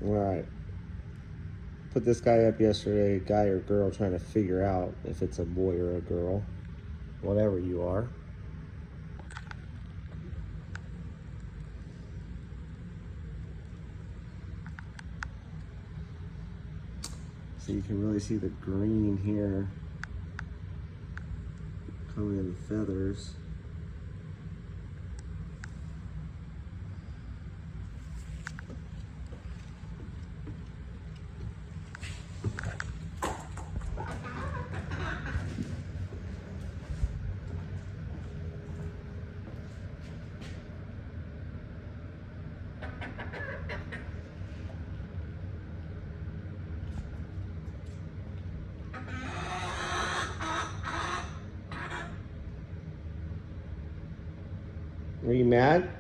All right. Put this guy up yesterday, guy or girl trying to figure out if it's a boy or a girl, whatever you are. So you can really see the green here coming in the feathers. Are you mad?